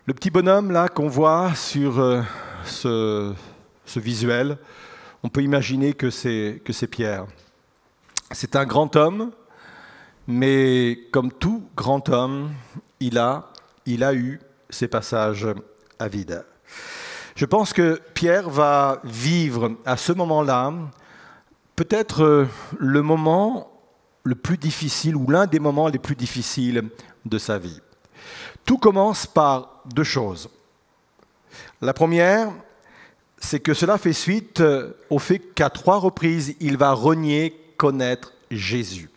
Le petit bonhomme là qu'on voit sur ce visuel, on peut imaginer que c'est Pierre. C'est un grand homme, mais comme tout grand homme, il a eu ses passages à vide. Je pense que Pierre va vivre à ce moment-là peut-être le moment le plus difficile ou l'un des moments les plus difficiles de sa vie. Tout commence par deux choses. La première, c'est que cela fait suite au fait qu'à 3 reprises, il va renier connaître Jésus.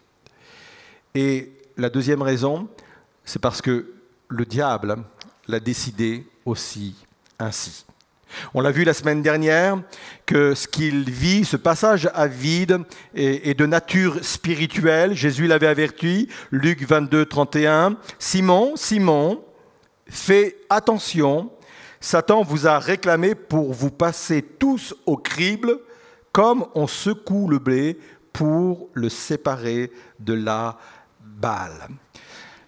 Et la deuxième raison, c'est parce que le diable l'a décidé aussi ainsi. On l'a vu la semaine dernière, que ce qu'il vit, ce passage à vide, est de nature spirituelle. Jésus l'avait averti, Luc 22, 31. « Simon, Simon, fais attention, Satan vous a réclamé pour vous passer tous au crible, comme on secoue le blé pour le séparer de la balle. »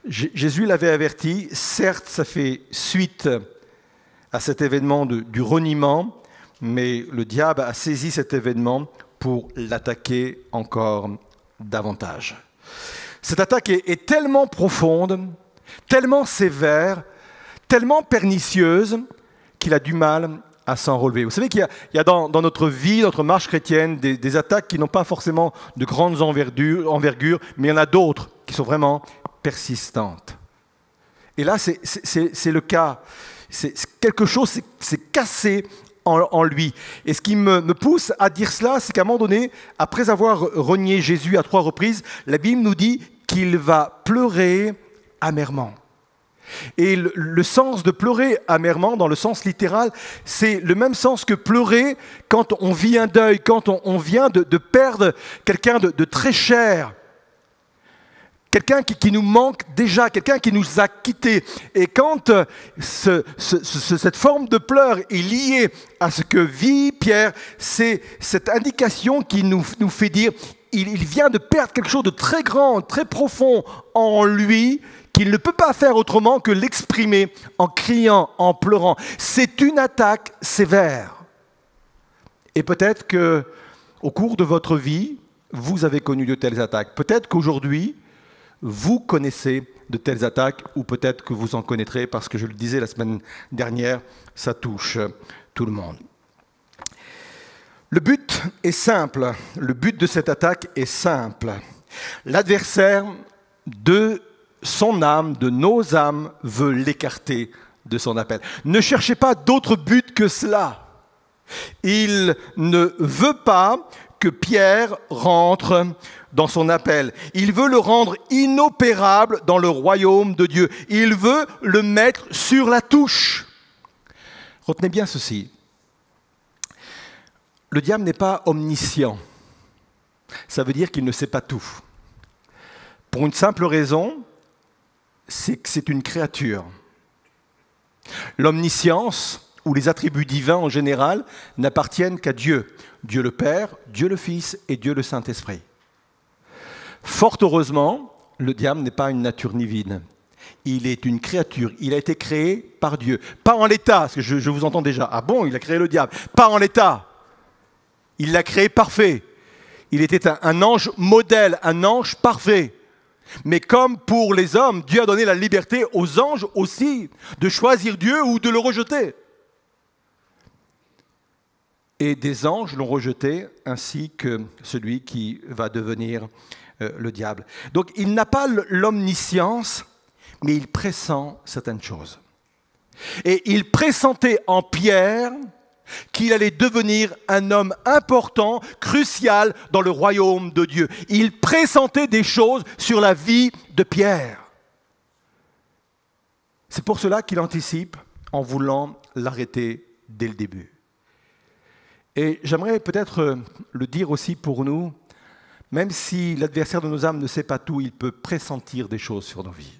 Jésus l'avait averti, certes ça fait suite à cet événement du reniement, mais le diable a saisi cet événement pour l'attaquer encore davantage. Cette attaque est tellement profonde, tellement sévère, tellement pernicieuse qu'il a du mal à s'en relever. Vous savez qu'il y a dans notre vie, notre marche chrétienne, des attaques qui n'ont pas forcément de grandes envergures, mais il y en a d'autres qui sont vraiment persistantes. Et là, c'est le cas. Quelque chose s'est cassé en lui. Et ce qui me pousse à dire cela, c'est qu'à un moment donné, après avoir renié Jésus à 3 reprises, la Bible nous dit qu'il va pleurer amèrement. Et le sens de pleurer amèrement, dans le sens littéral, c'est le même sens que pleurer quand on vit un deuil, quand on vient de perdre quelqu'un de très cher. Quelqu'un qui nous manque déjà, quelqu'un qui nous a quittés. Et quand cette forme de pleurs est liée à ce que vit Pierre, c'est cette indication qui nous fait dire il vient de perdre quelque chose de très grand, très profond en lui, qu'il ne peut pas faire autrement que l'exprimer en criant, en pleurant. C'est une attaque sévère. Et peut-être qu'au cours de votre vie, vous avez connu de telles attaques. Peut-être qu'aujourd'hui, vous connaissez de telles attaques, ou peut-être que vous en connaîtrez, parce que je le disais la semaine dernière, ça touche tout le monde. Le but est simple, le but de cette attaque est simple. L'adversaire de son âme, de nos âmes, veut l'écarter de son appel. Ne cherchez pas d'autre but que cela. Il ne veut pas que Pierre rentre dans son appel. Il veut le rendre inopérable dans le royaume de Dieu. Il veut le mettre sur la touche. Retenez bien ceci. Le diable n'est pas omniscient. Ça veut dire qu'il ne sait pas tout. Pour une simple raison, c'est que c'est une créature. L'omniscience, ou les attributs divins en général, n'appartiennent qu'à Dieu. Dieu le Père, Dieu le Fils et Dieu le Saint-Esprit. Fort heureusement, le diable n'est pas une nature divine. Il est une créature. Il a été créé par Dieu. Pas en l'état, parce que je vous entends déjà. Ah bon, il a créé le diable. Pas en l'état. Il l'a créé parfait. Il était un ange modèle, un ange parfait. Mais comme pour les hommes, Dieu a donné la liberté aux anges aussi de choisir Dieu ou de le rejeter. Et des anges l'ont rejeté, ainsi que celui qui va devenir le diable. Donc il n'a pas l'omniscience, mais il pressent certaines choses. Et il pressentait en Pierre qu'il allait devenir un homme important, crucial dans le royaume de Dieu. Il pressentait des choses sur la vie de Pierre. C'est pour cela qu'il anticipe en voulant l'arrêter dès le début. Et j'aimerais peut-être le dire aussi pour nous, même si l'adversaire de nos âmes ne sait pas tout, il peut pressentir des choses sur nos vies.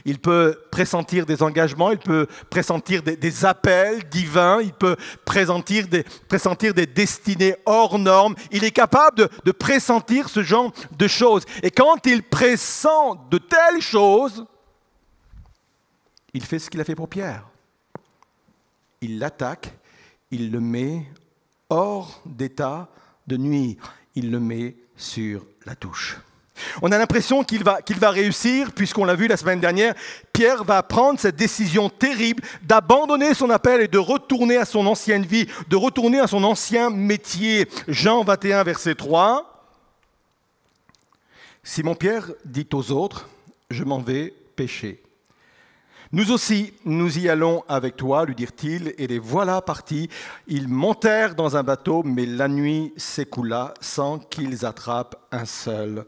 Il peut pressentir des engagements, il peut pressentir des appels divins, il peut pressentir des destinées hors normes. Il est capable de pressentir ce genre de choses. Et quand il pressent de telles choses, il fait ce qu'il a fait pour Pierre. Il l'attaque, il le met hors d'état de nuire. Il le met sur la touche. On a l'impression qu'il va réussir, puisqu'on l'a vu la semaine dernière, Pierre va prendre cette décision terrible d'abandonner son appel et de retourner à son ancienne vie, de retourner à son ancien métier. Jean 21, verset 3. Simon-Pierre dit aux autres, « Je m'en vais pêcher. » Nous aussi, nous y allons avec toi, lui dirent-ils, et les voilà partis. Ils montèrent dans un bateau, mais la nuit s'écoula sans qu'ils attrapent un seul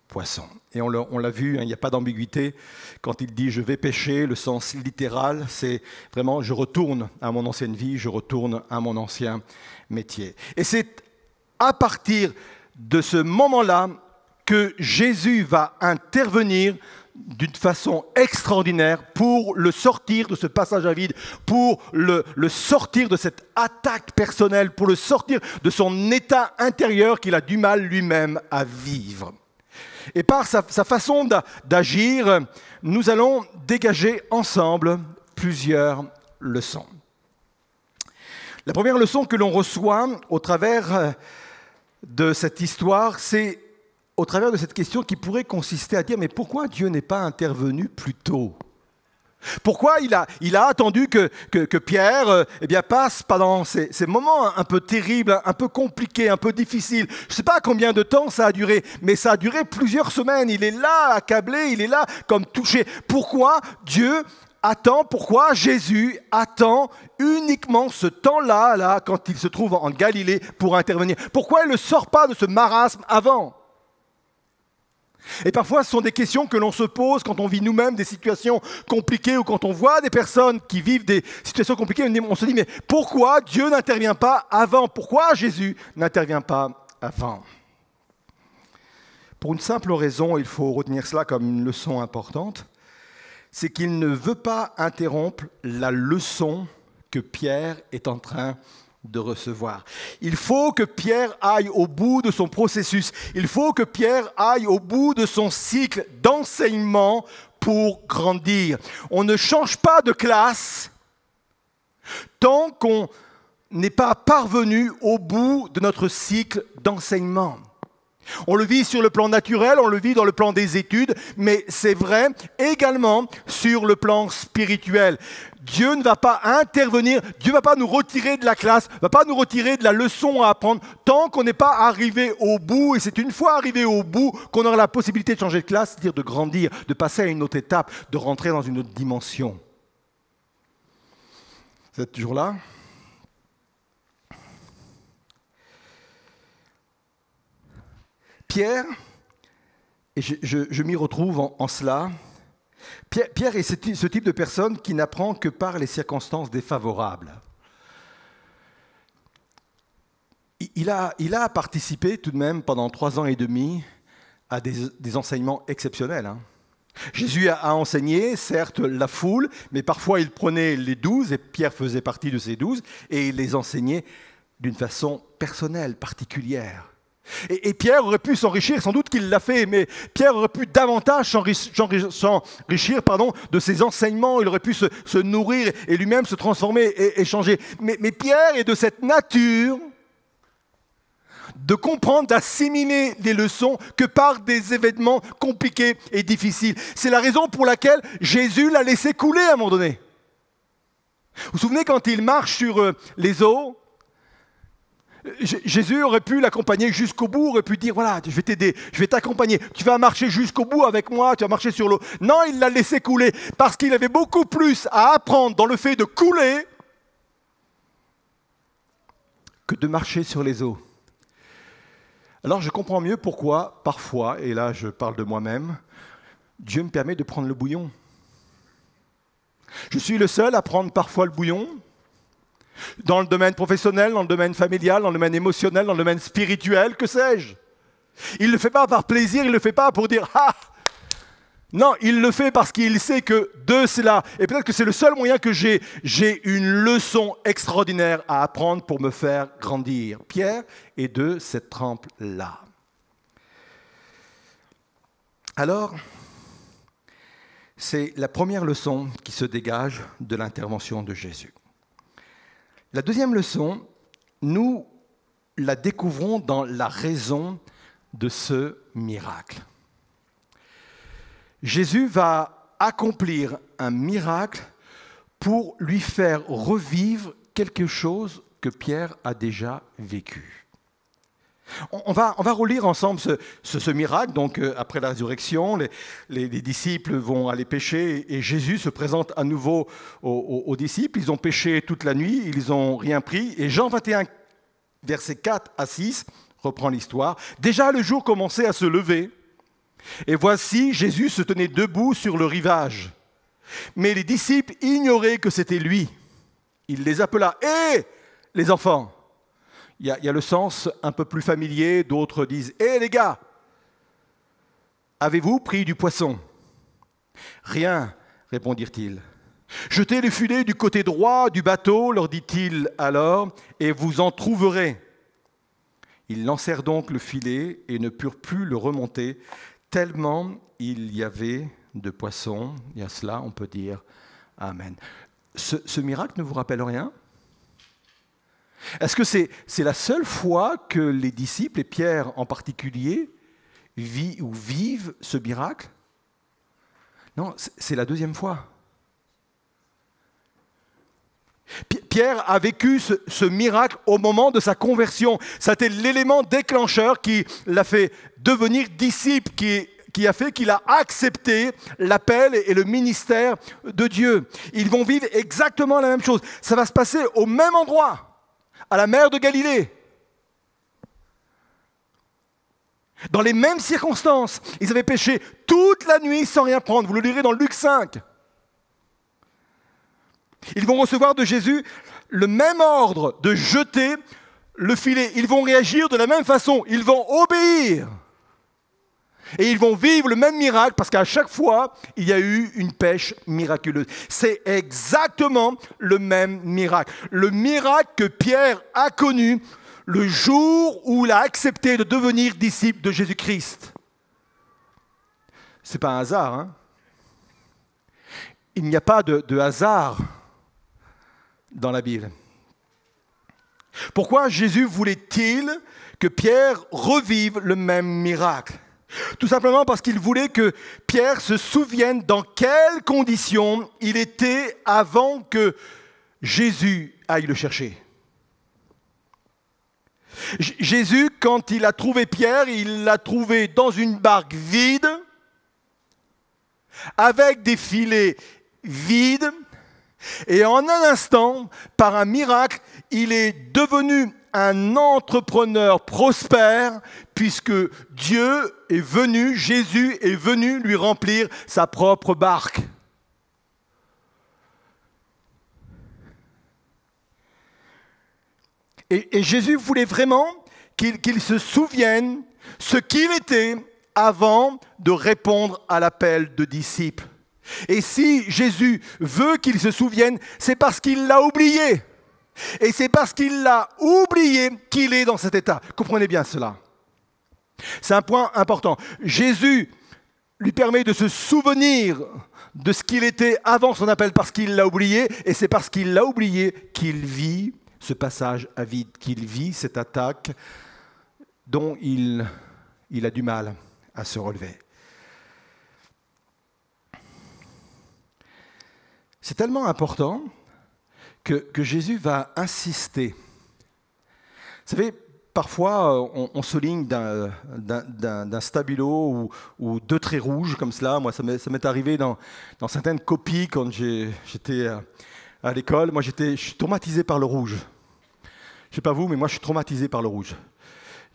poisson. Et on l'a vu, il n'y a pas d'ambiguïté. Quand il dit « je vais pêcher », le sens littéral, c'est vraiment « je retourne à mon ancienne vie, je retourne à mon ancien métier ». Et c'est à partir de ce moment-là que Jésus va intervenir d'une façon extraordinaire pour le sortir de ce passage à vide, pour le sortir de cette attaque personnelle, pour le sortir de son état intérieur qu'il a du mal lui-même à vivre. Et par sa façon d'agir, nous allons dégager ensemble plusieurs leçons. La première leçon que l'on reçoit au travers de cette histoire, c'est au travers de cette question qui pourrait consister à dire « Mais pourquoi Dieu n'est pas intervenu plus tôt ?» Pourquoi il a attendu que Pierre passe pendant ces moments un peu terribles, un peu compliqués, un peu difficiles. Je ne sais pas combien de temps ça a duré, mais ça a duré plusieurs semaines. Il est là accablé, il est là comme touché. Pourquoi Dieu attend, pourquoi Jésus attend uniquement ce temps-là, quand il se trouve en Galilée pour intervenir? Pourquoi il ne sort pas de ce marasme avant? Et parfois, ce sont des questions que l'on se pose quand on vit nous-mêmes des situations compliquées ou quand on voit des personnes qui vivent des situations compliquées. On se dit, mais pourquoi Dieu n'intervient pas avant? Pourquoi Jésus n'intervient pas avant? Pour une simple raison, il faut retenir cela comme une leçon importante, c'est qu'il ne veut pas interrompre la leçon que Pierre est en train de recevoir. Il faut que Pierre aille au bout de son processus. Il faut que Pierre aille au bout de son cycle d'enseignement pour grandir. On ne change pas de classe tant qu'on n'est pas parvenu au bout de notre cycle d'enseignement. On le vit sur le plan naturel, on le vit dans le plan des études, mais c'est vrai également sur le plan spirituel. Dieu ne va pas intervenir, Dieu ne va pas nous retirer de la classe, ne va pas nous retirer de la leçon à apprendre tant qu'on n'est pas arrivé au bout. Et c'est une fois arrivé au bout qu'on aura la possibilité de changer de classe, c'est-à-dire de grandir, de passer à une autre étape, de rentrer dans une autre dimension. Vous êtes toujours là ? Pierre, et je m'y retrouve en cela, Pierre est ce type de personne qui n'apprend que par les circonstances défavorables. Il a participé tout de même pendant 3 ans et demi à des enseignements exceptionnels. Jésus a enseigné, certes, la foule, mais parfois il prenait les 12, et Pierre faisait partie de ces 12, et il les enseignait d'une façon personnelle, particulière. Et Pierre aurait pu s'enrichir, sans doute qu'il l'a fait, mais Pierre aurait pu davantage s'enrichir de ses enseignements, il aurait pu se nourrir et lui-même se transformer et changer. Mais Pierre est de cette nature de comprendre, d'assimiler les leçons que par des événements compliqués et difficiles. C'est la raison pour laquelle Jésus l'a laissé couler à un moment donné. Vous vous souvenez quand il marche sur les eaux? Jésus aurait pu l'accompagner jusqu'au bout, aurait pu dire, voilà, je vais t'aider, je vais t'accompagner, tu vas marcher jusqu'au bout avec moi, tu vas marcher sur l'eau. Non, il l'a laissé couler, parce qu'il avait beaucoup plus à apprendre dans le fait de couler que de marcher sur les eaux. Alors je comprends mieux pourquoi, parfois, et là je parle de moi-même, Dieu me permet de prendre le bouillon. Je suis le seul à prendre parfois le bouillon, dans le domaine professionnel, dans le domaine familial, dans le domaine émotionnel, dans le domaine spirituel, que sais-je. Il ne le fait pas par plaisir, il ne le fait pas pour dire « Ah !» Non, il le fait parce qu'il sait que de cela, et peut-être que c'est le seul moyen que j'ai une leçon extraordinaire à apprendre pour me faire grandir. Pierre est de cette trempe-là. Alors, C'est la première leçon qui se dégage de l'intervention de Jésus. La deuxième leçon, nous la découvrons dans la raison de ce miracle. Jésus va accomplir un miracle pour lui faire revivre quelque chose que Pierre a déjà vécu. On va relire ensemble ce miracle. Donc, après la résurrection, les disciples vont aller pêcher et Jésus se présente à nouveau aux disciples. Ils ont pêché toute la nuit, ils n'ont rien pris. Et Jean 21, versets 4 à 6, reprend l'histoire. Déjà, le jour commençait à se lever. Et voici, Jésus se tenait debout sur le rivage. Mais les disciples ignoraient que c'était lui. Il les appela. « Hé, les enfants !» Il y a le sens un peu plus familier, d'autres disent « Hé les gars, avez-vous pris du poisson ?»« Rien, répondirent-ils. »« Jetez le filet du côté droit du bateau, leur dit-il alors, et vous en trouverez. » Ils lancèrent donc le filet et ne purent plus le remonter, tellement il y avait de poissons. Et à cela, on peut dire Amen. Ce miracle ne vous rappelle rien ? Est-ce que c'est la seule fois que les disciples, et Pierre en particulier, vivent ce miracle? Non, c'est la deuxième fois. Pierre a vécu ce miracle au moment de sa conversion. C'était l'élément déclencheur qui l'a fait devenir disciple, qui a fait qu'il a accepté l'appel et le ministère de Dieu. Ils vont vivre exactement la même chose. Ça va se passer au même endroit, à la mer de Galilée. Dans les mêmes circonstances, ils avaient pêché toute la nuit sans rien prendre. Vous le lirez dans Luc 5. Ils vont recevoir de Jésus le même ordre de jeter le filet. Ils vont réagir de la même façon. Ils vont obéir. Et ils vont vivre le même miracle parce qu'à chaque fois, il y a eu une pêche miraculeuse. C'est exactement le même miracle. Le miracle que Pierre a connu le jour où il a accepté de devenir disciple de Jésus-Christ. Ce n'est pas un hasard, hein? Il n'y a pas de hasard dans la Bible. Pourquoi Jésus voulait-il que Pierre revive le même miracle? Tout simplement parce qu'il voulait que Pierre se souvienne dans quelles conditions il était avant que Jésus aille le chercher. Jésus, quand il a trouvé Pierre, il l'a trouvé dans une barque vide, avec des filets vides, et en un instant, par un miracle, il est devenu un entrepreneur prospère, puisque Dieu est venu, Jésus est venu lui remplir sa propre barque. Et Jésus voulait vraiment qu'il se souvienne ce qu'il était avant de répondre à l'appel de disciple. Et si Jésus veut qu'il se souvienne, c'est parce qu'il l'a oublié. Et c'est parce qu'il l'a oublié qu'il est dans cet état. Comprenez bien cela. C'est un point important. Jésus lui permet de se souvenir de ce qu'il était avant son appel parce qu'il l'a oublié. Et c'est parce qu'il l'a oublié qu'il vit ce passage à vide, qu'il vit cette attaque dont il a du mal à se relever. C'est tellement important que Jésus va insister. Vous savez, parfois, on souligne d'un stabilo ou deux traits rouges comme cela. Moi, ça m'est arrivé dans certaines copies quand j'étais à l'école. Moi, je suis traumatisé par le rouge. Je ne sais pas vous, mais moi, je suis traumatisé par le rouge.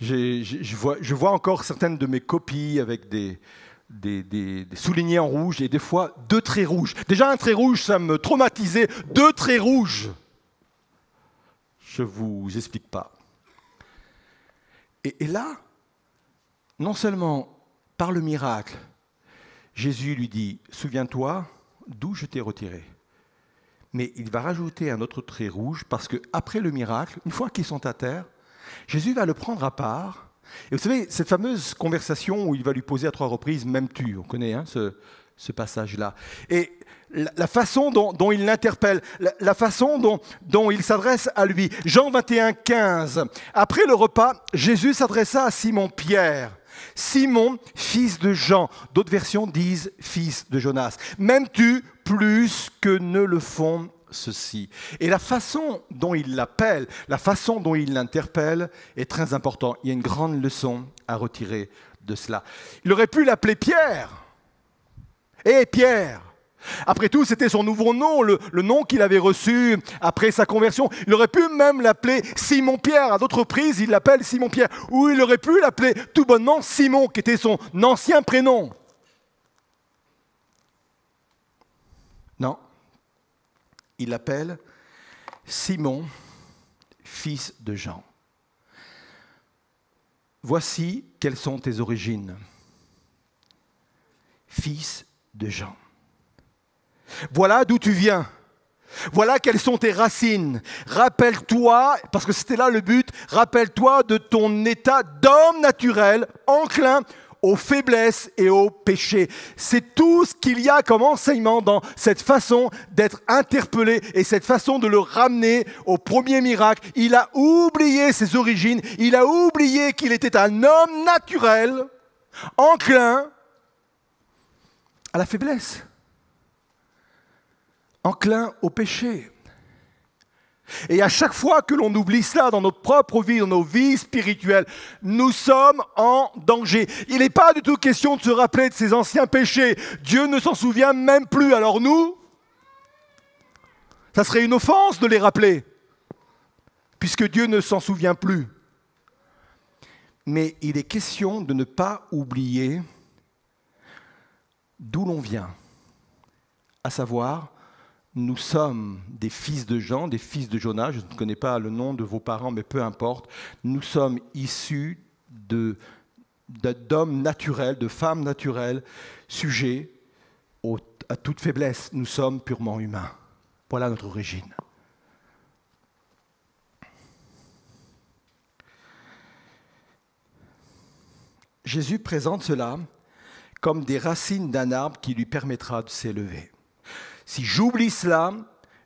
Je vois encore certaines de mes copies avec des soulignés en rouge et des fois deux traits rouges. Déjà un trait rouge, ça me traumatisait. Deux traits rouges. Je ne vous explique pas. Et là, non seulement par le miracle, Jésus lui dit « Souviens-toi d'où je t'ai retiré ». Mais il va rajouter un autre trait rouge parce qu'après le miracle, une fois qu'ils sont à terre, Jésus va le prendre à part. Et vous savez, cette fameuse conversation où il va lui poser à 3 reprises « M'aimes-tu » On connaît ce passage-là. Et la façon dont il l'interpelle, la façon dont il s'adresse à lui. Jean 21, 15. Après le repas, Jésus s'adressa à Simon-Pierre. Simon, fils de Jean. D'autres versions disent fils de Jonas. M'aimes-tu plus que ne le font ceux-ci? Et la façon dont il l'appelle, la façon dont il l'interpelle est très importante. Il y a une grande leçon à retirer de cela. Il aurait pu l'appeler Pierre. Hé Pierre! Après tout, c'était son nouveau nom, le nom qu'il avait reçu après sa conversion. Il aurait pu même l'appeler Simon-Pierre. À d'autres reprises, il l'appelle Simon-Pierre. Ou il aurait pu l'appeler tout bonnement Simon, qui était son ancien prénom. Non. Il l'appelle Simon, fils de Jean. Voici quelles sont tes origines. Fils de Jean. Voilà d'où tu viens. Voilà quelles sont tes racines. Rappelle-toi, parce que c'était là le but, rappelle-toi de ton état d'homme naturel, enclin aux faiblesses et aux péchés. C'est tout ce qu'il y a comme enseignement dans cette façon d'être interpellé et cette façon de le ramener au premier miracle. Il a oublié ses origines, il a oublié qu'il était un homme naturel, enclin à la faiblesse. Enclin au péché. Et à chaque fois que l'on oublie cela dans notre propre vie, dans nos vies spirituelles, nous sommes en danger. Il n'est pas du tout question de se rappeler de ses anciens péchés. Dieu ne s'en souvient même plus. Alors nous, ça serait une offense de les rappeler, puisque Dieu ne s'en souvient plus. Mais il est question de ne pas oublier d'où l'on vient, à savoir, nous sommes des fils de Jean, des fils de Jonas. Je ne connais pas le nom de vos parents, mais peu importe. Nous sommes issus d'hommes naturels, de femmes naturelles, sujets à toute faiblesse. Nous sommes purement humains. Voilà notre origine. Jésus présente cela comme des racines d'un arbre qui lui permettra de s'élever. Si j'oublie cela,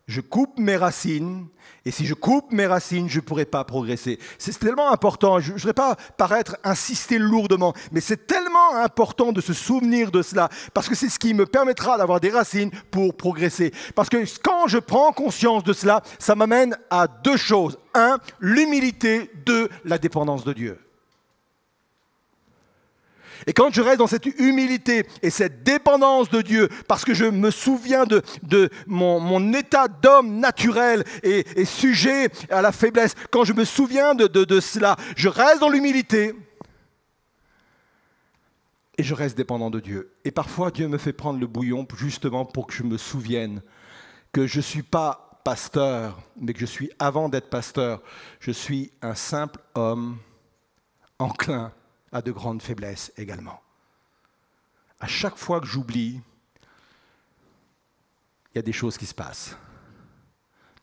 je coupe mes racines, et si je coupe mes racines, je ne pourrai pas progresser. C'est tellement important, je ne voudrais pas paraître insister lourdement, mais c'est tellement important de se souvenir de cela, parce que c'est ce qui me permettra d'avoir des racines pour progresser. Parce que quand je prends conscience de cela, ça m'amène à deux choses. 1, l'humilité. 2, la dépendance de Dieu. Et quand je reste dans cette humilité et cette dépendance de Dieu, parce que je me souviens de mon état d'homme naturel et sujet à la faiblesse, quand je me souviens de cela, je reste dans l'humilité et je reste dépendant de Dieu. Et parfois, Dieu me fait prendre le bouillon justement pour que je me souvienne que je ne suis pas pasteur, mais que je suis, avant d'être pasteur, je suis un simple homme enclin à de grandes faiblesses également. À chaque fois que j'oublie, il y a des choses qui se passent.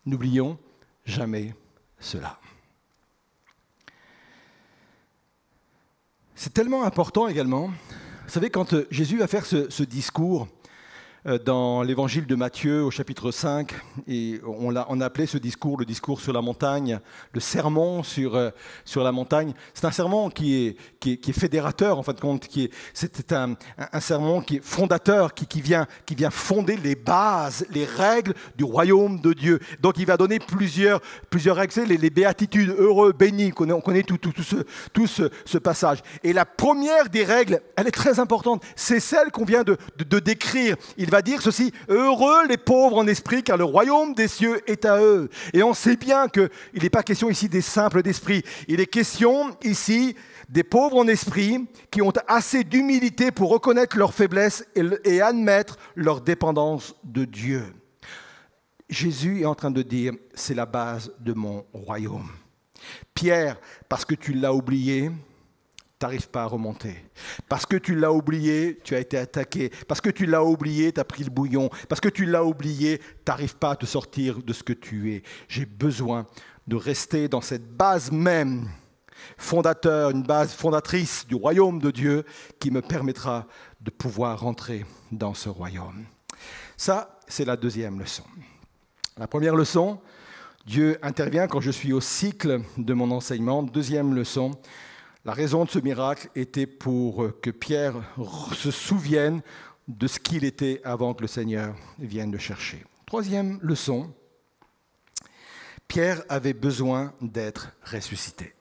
N'oublions jamais cela. C'est tellement important également. Vous savez, quand Jésus va faire ce discours dans l'évangile de Matthieu au chapitre 5, et on a appelé ce discours le discours sur la montagne, le sermon sur la montagne. C'est un sermon qui est fédérateur, en fin de compte. C'est un sermon qui est fondateur, qui vient fonder les bases, les règles du royaume de Dieu. Donc il va donner plusieurs règles, c'est les béatitudes, heureux, bénis, on connaît tout ce passage. Et la première des règles, elle est très importante, c'est celle qu'on vient de décrire. Il va dire ceci: heureux les pauvres en esprit, car le royaume des cieux est à eux. Et on sait bien qu'il n'est pas question ici des simples d'esprit. Il est question ici des pauvres en esprit qui ont assez d'humilité pour reconnaître leurs faiblesses et admettre leur dépendance de Dieu. Jésus est en train de dire: c'est la base de mon royaume. Pierre, parce que tu l'as oublié, tu n'arrives pas à remonter. Parce que tu l'as oublié, tu as été attaqué. Parce que tu l'as oublié, tu as pris le bouillon. Parce que tu l'as oublié, tu n'arrives pas à te sortir de ce que tu es. J'ai besoin de rester dans cette base même fondateur, une base fondatrice du royaume de Dieu qui me permettra de pouvoir rentrer dans ce royaume. Ça, c'est la deuxième leçon. La première leçon, Dieu intervient quand je suis au cycle de mon enseignement. Deuxième leçon, la raison de ce miracle était pour que Pierre se souvienne de ce qu'il était avant que le Seigneur vienne le chercher. Troisième leçon, Pierre avait besoin d'être ressuscité.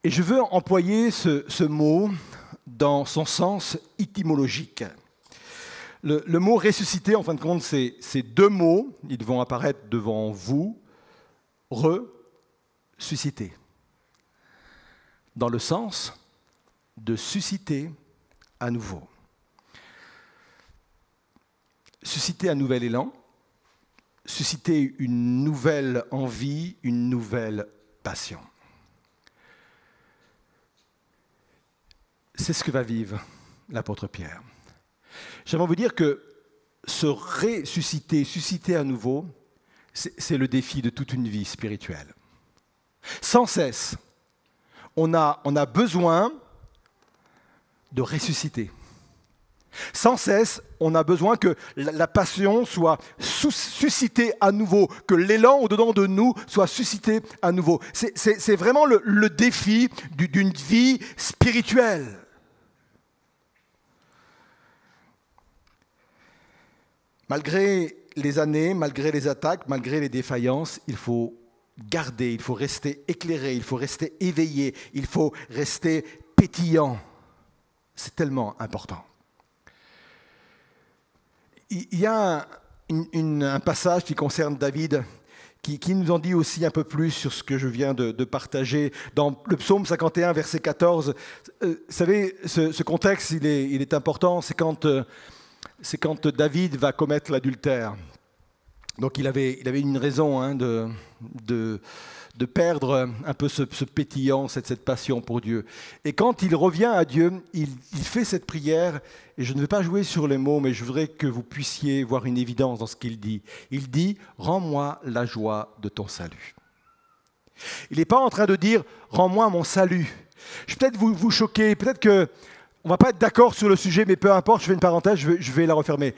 Et je veux employer ce mot dans son sens étymologique. Le mot ressuscité, en fin de compte, c'est deux mots. Ils vont apparaître devant vous. Ressuscité. Dans le sens de susciter à nouveau. Susciter un nouvel élan. Susciter une nouvelle envie, une nouvelle passion. C'est ce que va vivre l'apôtre Pierre. J'aimerais vous dire que se ressusciter, susciter à nouveau, c'est le défi de toute une vie spirituelle. Sans cesse, on a besoin de ressusciter. Sans cesse, on a besoin que la passion soit suscitée à nouveau, que l'élan au-dedans de nous soit suscité à nouveau. C'est vraiment le défi d'une vie spirituelle. Malgré les années, malgré les attaques, malgré les défaillances, il faut garder, il faut rester éclairé, il faut rester éveillé, il faut rester pétillant. C'est tellement important. Il y a un passage qui concerne David qui nous en dit aussi un peu plus sur ce que je viens de partager. Dans le psaume 51, verset 14, vous savez, ce contexte, il est important, c'est quand David va commettre l'adultère. Donc il avait une raison de perdre un peu ce pétillant, cette passion pour Dieu. Et quand il revient à Dieu, il fait cette prière, et je ne vais pas jouer sur les mots, mais je voudrais que vous puissiez voir une évidence dans ce qu'il dit. Il dit « Rends-moi la joie de ton salut ». Il n'est pas en train de dire « Rends-moi mon salut ». Je vais peut-être vous choquer, peut-être que on ne va pas être d'accord sur le sujet, mais peu importe, je fais une parenthèse, je vais la refermer.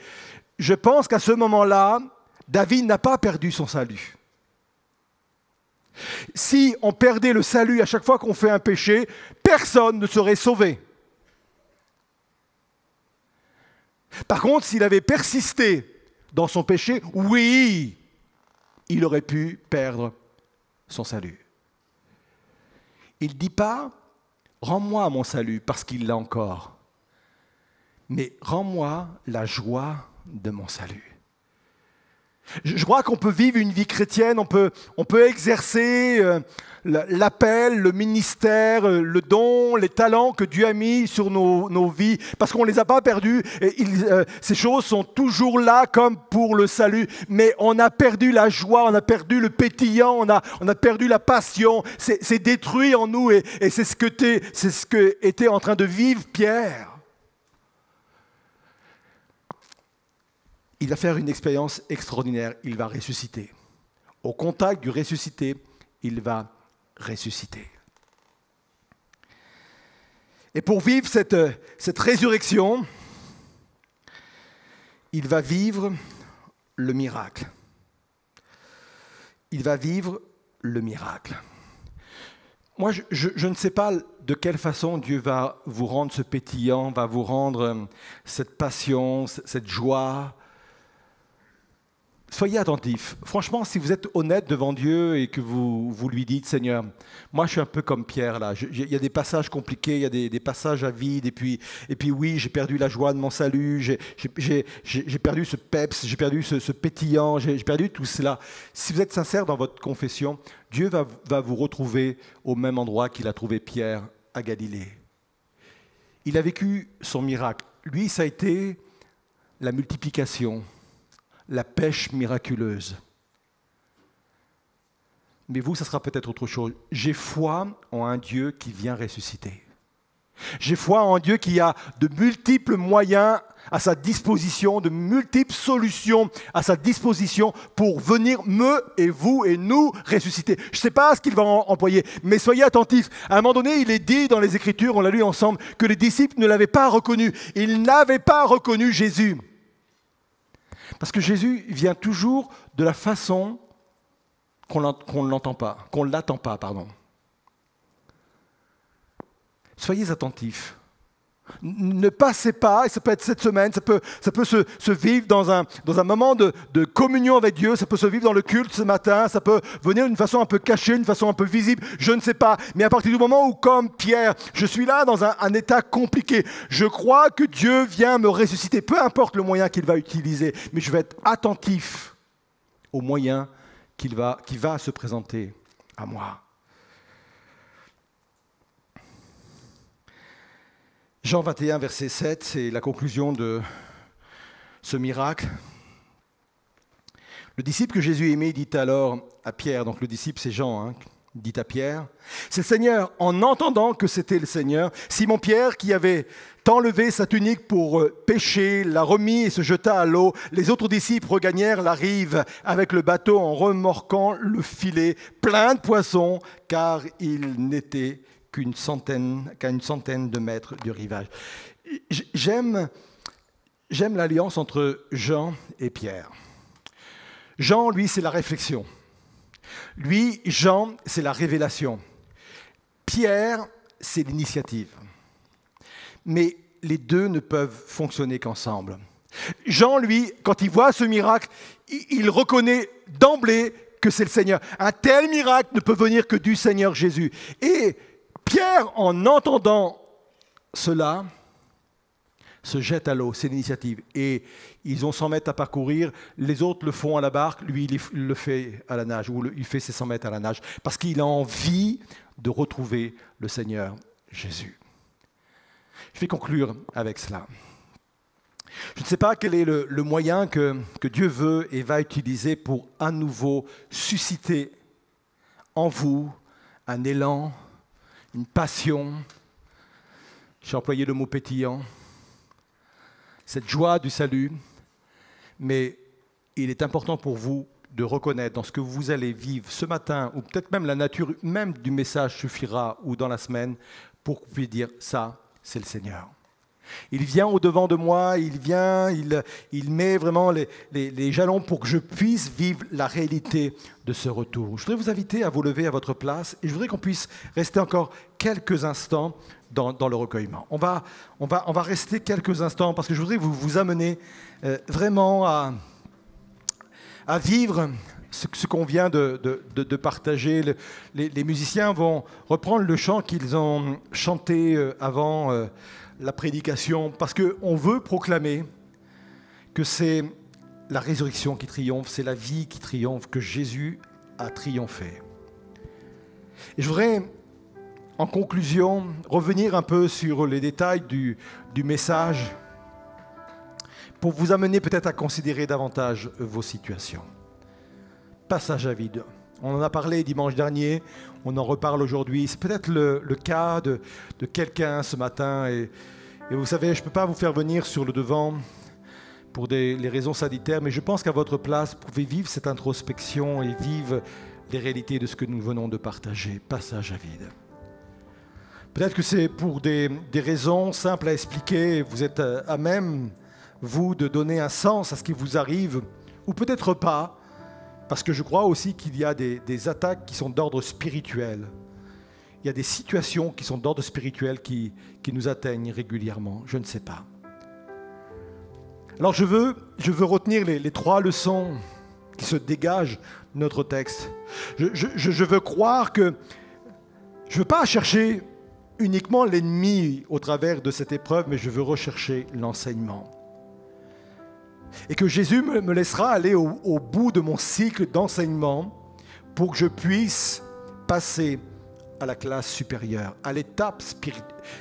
Je pense qu'à ce moment-là, David n'a pas perdu son salut. Si on perdait le salut à chaque fois qu'on fait un péché, personne ne serait sauvé. Par contre, s'il avait persisté dans son péché, oui, il aurait pu perdre son salut. Il ne dit pas « Rends-moi mon salut » parce qu'il l'a encore, mais « Rends-moi la joie de mon salut ». Je crois qu'on peut vivre une vie chrétienne, on peut exercer l'appel, le ministère, le don, les talents que Dieu a mis sur nos vies, parce qu'on ne les a pas perdus. Et ces choses sont toujours là comme pour le salut, mais on a perdu la joie, on a perdu le pétillant, on a perdu la passion, c'est détruit en nous, et c'est ce que était en train de vivre Pierre. Il va faire une expérience extraordinaire, il va ressusciter. Au contact du ressuscité, il va ressusciter. Et pour vivre cette résurrection, il va vivre le miracle. Il va vivre le miracle. Moi, je ne sais pas de quelle façon Dieu va vous rendre ce pétillant, va vous rendre cette passion, cette joie. Soyez attentifs. Franchement, si vous êtes honnête devant Dieu et que vous lui dites, Seigneur, moi je suis un peu comme Pierre là. Il y a des passages compliqués, il y a des passages à vide, et puis oui, j'ai perdu la joie de mon salut, j'ai perdu ce peps, j'ai perdu ce pétillant, j'ai perdu tout cela. Si vous êtes sincère dans votre confession, Dieu va vous retrouver au même endroit qu'il a trouvé Pierre à Galilée. Il a vécu son miracle. Lui, ça a été la multiplication, la pêche miraculeuse. Mais vous, ça sera peut-être autre chose. J'ai foi en un Dieu qui vient ressusciter. J'ai foi en Dieu qui a de multiples moyens à sa disposition, de multiples solutions à sa disposition pour venir me et vous et nous ressusciter. Je ne sais pas ce qu'il va employer, mais soyez attentifs. À un moment donné, il est dit dans les Écritures, on l'a lu ensemble, que les disciples ne l'avaient pas reconnu. Ils n'avaient pas reconnu Jésus. Parce que Jésus vient toujours de la façon qu'on ne l'attend pas, pardon. Soyez attentifs. Ne passez pas, et ça peut être cette semaine, ça peut se vivre dans un moment de communion avec Dieu, ça peut se vivre dans le culte ce matin, ça peut venir d'une façon un peu cachée, d'une façon un peu visible, je ne sais pas. Mais à partir du moment où, comme Pierre, je suis là dans un état compliqué, je crois que Dieu vient me ressusciter, peu importe le moyen qu'il va utiliser, mais je vais être attentif au moyen qui va se présenter à moi. Jean 21, verset 7, c'est la conclusion de ce miracle. Le disciple que Jésus aimait dit alors à Pierre, donc le disciple c'est Jean, dit à Pierre, « C'est le Seigneur ». En entendant que c'était le Seigneur, Simon-Pierre, qui avait enlevé sa tunique pour pêcher, l'a remis et se jeta à l'eau. Les autres disciples regagnèrent la rive avec le bateau en remorquant le filet plein de poissons, car il n'était qu'à une centaine de mètres du rivage. J'aime l'alliance entre Jean et Pierre. Jean, lui, c'est la réflexion. Lui, Jean, c'est la révélation. Pierre, c'est l'initiative. Mais les deux ne peuvent fonctionner qu'ensemble. Jean, lui, quand il voit ce miracle, il reconnaît d'emblée que c'est le Seigneur. Un tel miracle ne peut venir que du Seigneur Jésus. Et Pierre, en entendant cela, se jette à l'eau, c'est l'initiative. Et ils ont 100 mètres à parcourir, les autres le font à la barque, lui il le fait à la nage, ou il fait ses 100 mètres à la nage, parce qu'il a envie de retrouver le Seigneur Jésus. Je vais conclure avec cela. Je ne sais pas quel est le moyen que Dieu veut et va utiliser pour à nouveau susciter en vous un élan, une passion, j'ai employé le mot pétillant, cette joie du salut, mais il est important pour vous de reconnaître dans ce que vous allez vivre ce matin, ou peut-être même la nature même du message suffira, ou dans la semaine, pour que vous puissiez dire ça, c'est le Seigneur. Il vient au-devant de moi, il met vraiment les jalons pour que je puisse vivre la réalité de ce retour. Je voudrais vous inviter à vous lever à votre place et je voudrais qu'on puisse rester encore quelques instants dans le recueillement. On va rester quelques instants parce que je voudrais vous amener vraiment à vivre ce qu'on vient de partager. Les musiciens vont reprendre le chant qu'ils ont chanté avant la prédication, parce qu'on veut proclamer que c'est la résurrection qui triomphe, c'est la vie qui triomphe, que Jésus a triomphé. Et je voudrais, en conclusion, revenir un peu sur les détails du message pour vous amener peut-être à considérer davantage vos situations. Passage à vide. On en a parlé dimanche dernier, on en reparle aujourd'hui. C'est peut-être le cas de quelqu'un ce matin. Et vous savez, je ne peux pas vous faire venir sur le devant pour les raisons sanitaires, mais je pense qu'à votre place, vous pouvez vivre cette introspection et vivre les réalités de ce que nous venons de partager. Passage à vide. Peut-être que c'est pour des raisons simples à expliquer. Vous êtes à même, vous, de donner un sens à ce qui vous arrive, ou peut-être pas. Parce que je crois aussi qu'il y a des attaques qui sont d'ordre spirituel. Il y a des situations qui sont d'ordre spirituel qui nous atteignent régulièrement. Je ne sais pas. Alors je veux retenir les 3 leçons qui se dégagent de notre texte. Je veux croire que je ne veux pas chercher uniquement l'ennemi au travers de cette épreuve, mais je veux rechercher l'enseignement. Et que Jésus me laissera aller au bout de mon cycle d'enseignement pour que je puisse passer à la classe supérieure, à l'étape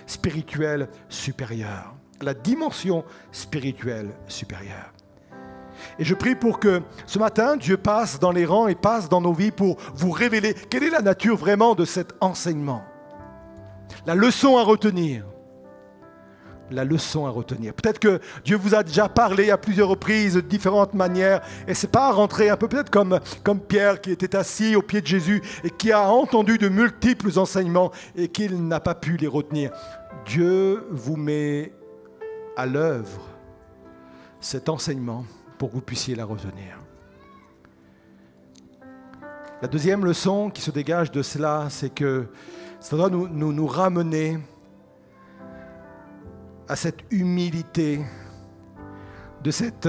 spirituelle supérieure, à la dimension spirituelle supérieure. Et je prie pour que ce matin, Dieu passe dans les rangs et passe dans nos vies pour vous révéler quelle est la nature vraiment de cet enseignement. La leçon à retenir, la leçon à retenir. Peut-être que Dieu vous a déjà parlé à plusieurs reprises de différentes manières et c'est pas rentrer un peu peut-être comme Pierre qui était assis au pied de Jésus et qui a entendu de multiples enseignements et qu'il n'a pas pu les retenir. Dieu vous met à l'œuvre cet enseignement pour que vous puissiez la retenir. La deuxième leçon qui se dégage de cela, c'est que ça doit nous ramener à cette humilité de cet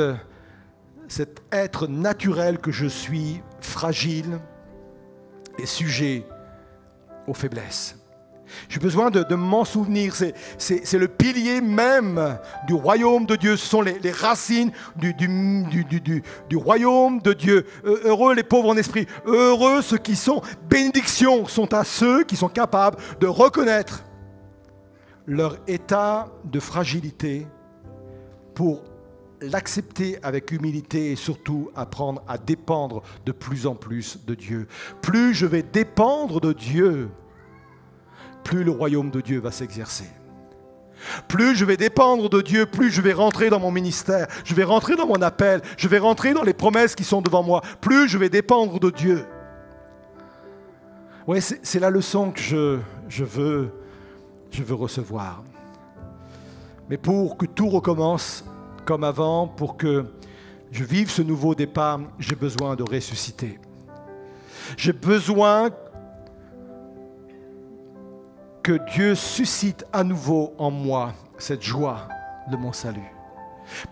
être naturel que je suis, fragile et sujet aux faiblesses. J'ai besoin de m'en souvenir, c'est le pilier même du royaume de Dieu, ce sont les racines du royaume de Dieu. Heureux les pauvres en esprit, heureux ceux qui sont, bénédictions sont à ceux qui sont capables de reconnaître leur état de fragilité pour l'accepter avec humilité et surtout apprendre à dépendre de plus en plus de Dieu. Plus je vais dépendre de Dieu, plus le royaume de Dieu va s'exercer. Plus je vais dépendre de Dieu, plus je vais rentrer dans mon ministère, je vais rentrer dans mon appel, je vais rentrer dans les promesses qui sont devant moi, plus je vais dépendre de Dieu. Oui, c'est la leçon que je veux recevoir. Mais pour que tout recommence comme avant, pour que je vive ce nouveau départ, j'ai besoin de ressusciter. J'ai besoin que Dieu suscite à nouveau en moi cette joie de mon salut.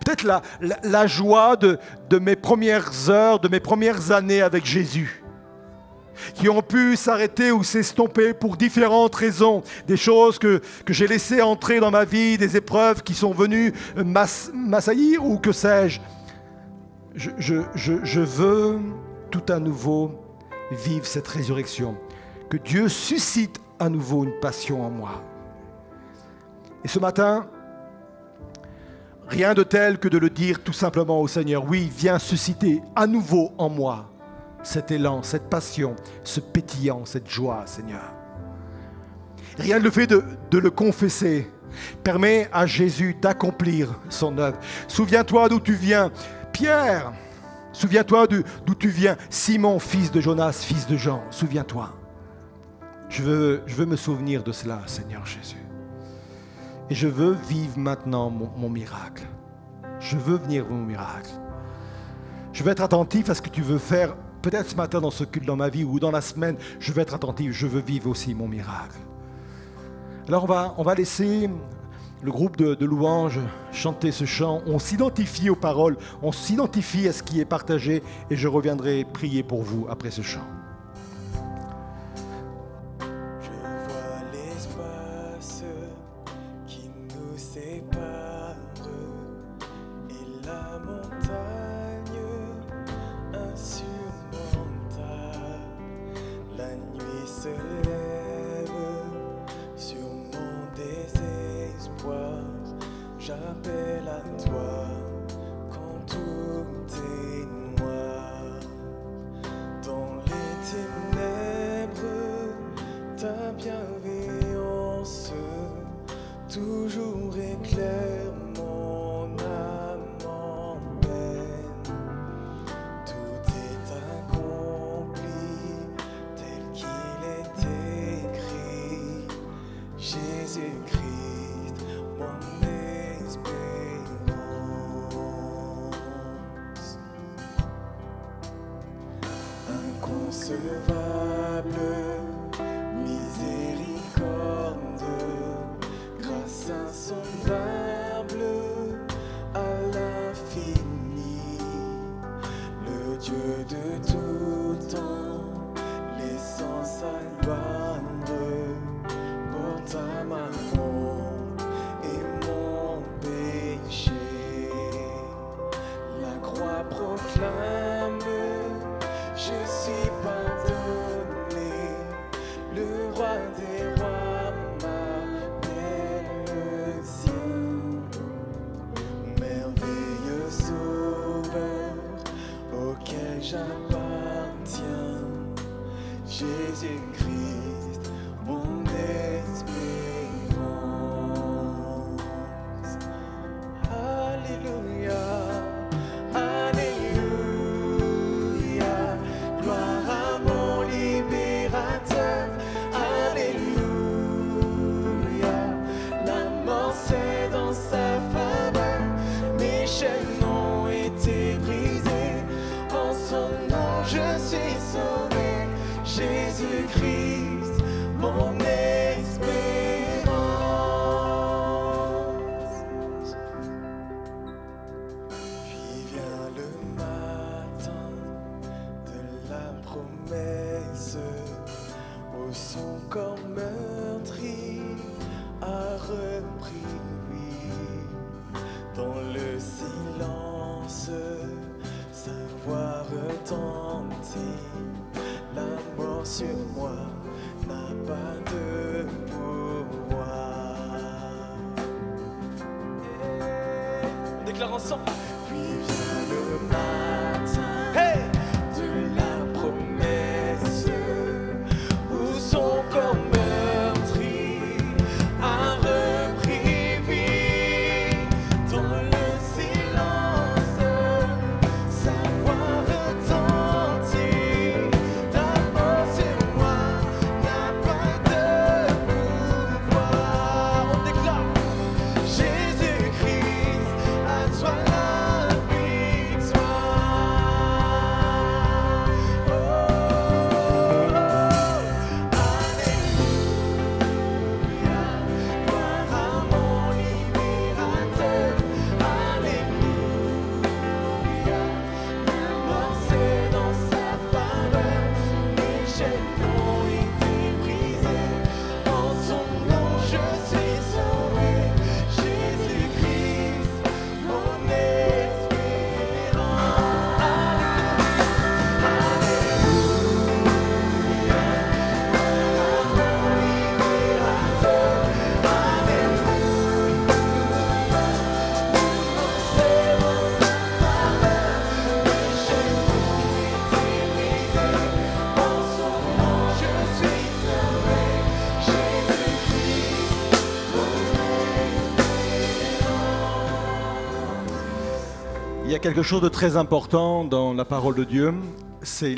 Peut-être la joie de mes premières heures, de mes premières années avec Jésus, qui ont pu s'arrêter ou s'estomper pour différentes raisons, des choses que j'ai laissées entrer dans ma vie, des épreuves qui sont venues m'assaillir ou que sais-je. Je veux tout à nouveau vivre cette résurrection, que Dieu suscite à nouveau une passion en moi. Et ce matin, rien de tel que de le dire tout simplement au Seigneur. Oui, viens susciter à nouveau en moi cet élan, cette passion, ce pétillant, cette joie, Seigneur. Rien que le fait de le confesser permet à Jésus d'accomplir son œuvre. Souviens-toi d'où tu viens. Pierre, souviens-toi d'où tu viens. Simon, fils de Jonas, fils de Jean, souviens-toi. Je veux me souvenir de cela, Seigneur Jésus. Et je veux vivre maintenant mon miracle. Je veux venir mon miracle. Je veux être attentif à ce que tu veux faire, peut-être ce matin dans ce culte dans ma vie ou dans la semaine. Je veux être attentif, je veux vivre aussi mon miracle. Alors on va laisser le groupe de louanges chanter ce chant. On s'identifie aux paroles, on s'identifie à ce qui est partagé et je reviendrai prier pour vous après ce chant. J'appelle à toi quand tout est noir. Dans les ténèbres, ta bienveillance toujours éclaire mon âme en peine. Tout est accompli tel qu'il est écrit. Jésus-Christ, mon espérance. Inconcevable miséricorde, grâce insondable à l'infini, le Dieu de tout temps, l'essence à gloire, porte à ma honte et mon péché. La croix proclame, je suis pardonné. déclare ensemble. Puis vient le matin, hey, de la promesse, où son corps meurtri a repris vie. Dans le silence, sa voix retentit. La mort sur moi n'a pas de pouvoir. On déclare Jésus-Christ, à toi la victoire. Oh, alléluia, gloire à mon libérateur. Alléluia, la mort c'est dans sa faveur. Les chaînes ont été brisées. En son nom je suis sauvé. Jésus-Christ, mon espérance. Il y a quelque chose de très important dans la parole de Dieu, c'est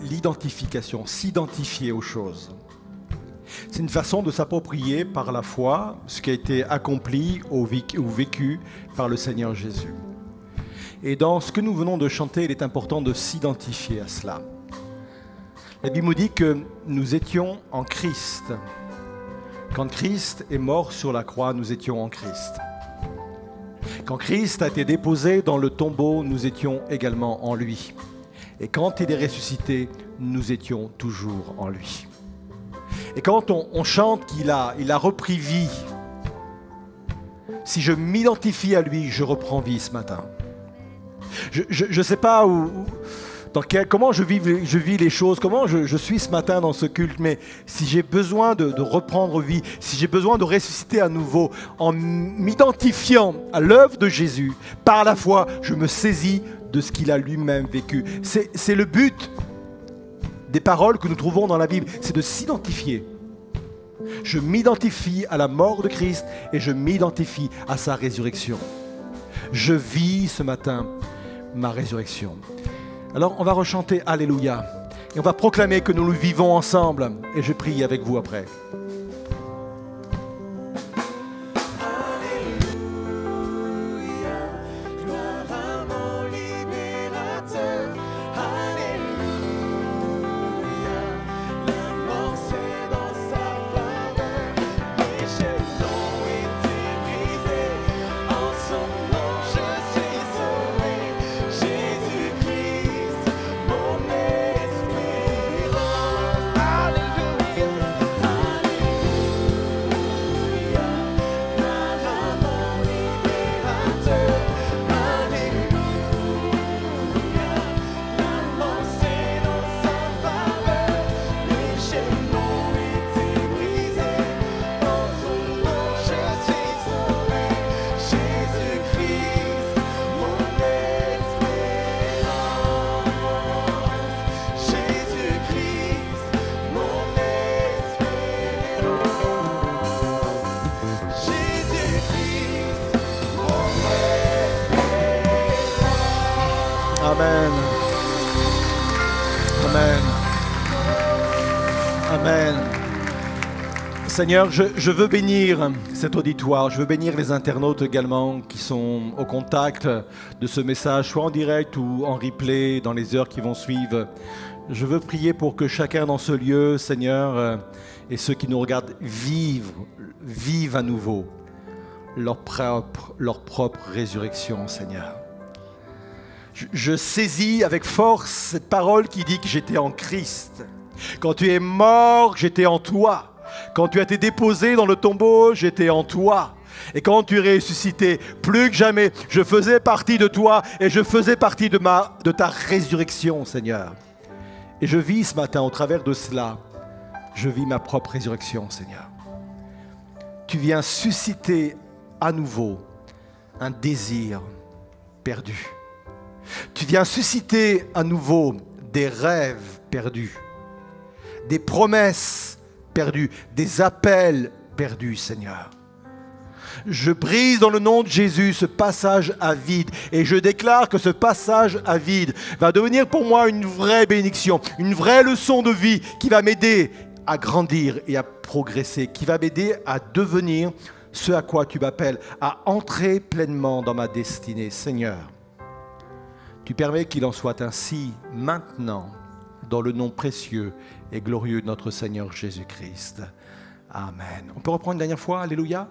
l'identification, s'identifier aux choses. C'est une façon de s'approprier par la foi ce qui a été accompli ou vécu par le Seigneur Jésus. Et dans ce que nous venons de chanter, il est important de s'identifier à cela. La Bible nous dit que nous étions en Christ. Quand Christ est mort sur la croix, nous étions en Christ. Quand Christ a été déposé dans le tombeau, nous étions également en lui. Et quand il est ressuscité, nous étions toujours en lui. Et quand on chante qu'il a repris vie, si je m'identifie à lui, je reprends vie ce matin. Je ne sais pas comment je vis les choses, comment je suis ce matin dans ce culte, mais si j'ai besoin de reprendre vie, si j'ai besoin de ressusciter à nouveau, en m'identifiant à l'œuvre de Jésus, par la foi, je me saisis de ce qu'il a lui-même vécu. C'est le but des paroles que nous trouvons dans la Bible, c'est de s'identifier. Je m'identifie à la mort de Christ et je m'identifie à sa résurrection. Je vis ce matin ma résurrection. Alors on va rechanter Alléluia et on va proclamer que nous le vivons ensemble et je prie avec vous après. Amen. Amen. Amen. Seigneur, je veux bénir cet auditoire, je veux bénir les internautes également qui sont au contact de ce message, soit en direct ou en replay dans les heures qui vont suivre. Je veux prier pour que chacun dans ce lieu, Seigneur, et ceux qui nous regardent vivent à nouveau leur propre résurrection, Seigneur. Je saisis avec force cette parole qui dit que j'étais en Christ. Quand tu es mort, j'étais en toi. Quand tu as été déposé dans le tombeau, j'étais en toi. Et quand tu es ressuscité, plus que jamais, je faisais partie de toi et je faisais partie de ta résurrection, Seigneur. Et je vis ce matin, au travers de cela, je vis ma propre résurrection, Seigneur. Tu viens susciter à nouveau un désir perdus. Tu viens susciter à nouveau des rêves perdus, des promesses perdues, des appels perdus, Seigneur. Je brise dans le nom de Jésus ce passage à vide et je déclare que ce passage à vide va devenir pour moi une vraie bénédiction, une vraie leçon de vie qui va m'aider à grandir et à progresser, qui va m'aider à devenir ce à quoi tu m'appelles, à entrer pleinement dans ma destinée. Seigneur, tu permets qu'il en soit ainsi maintenant, dans le nom précieux et glorieux de notre Seigneur Jésus-Christ. Amen. On peut reprendre une dernière fois, alléluia.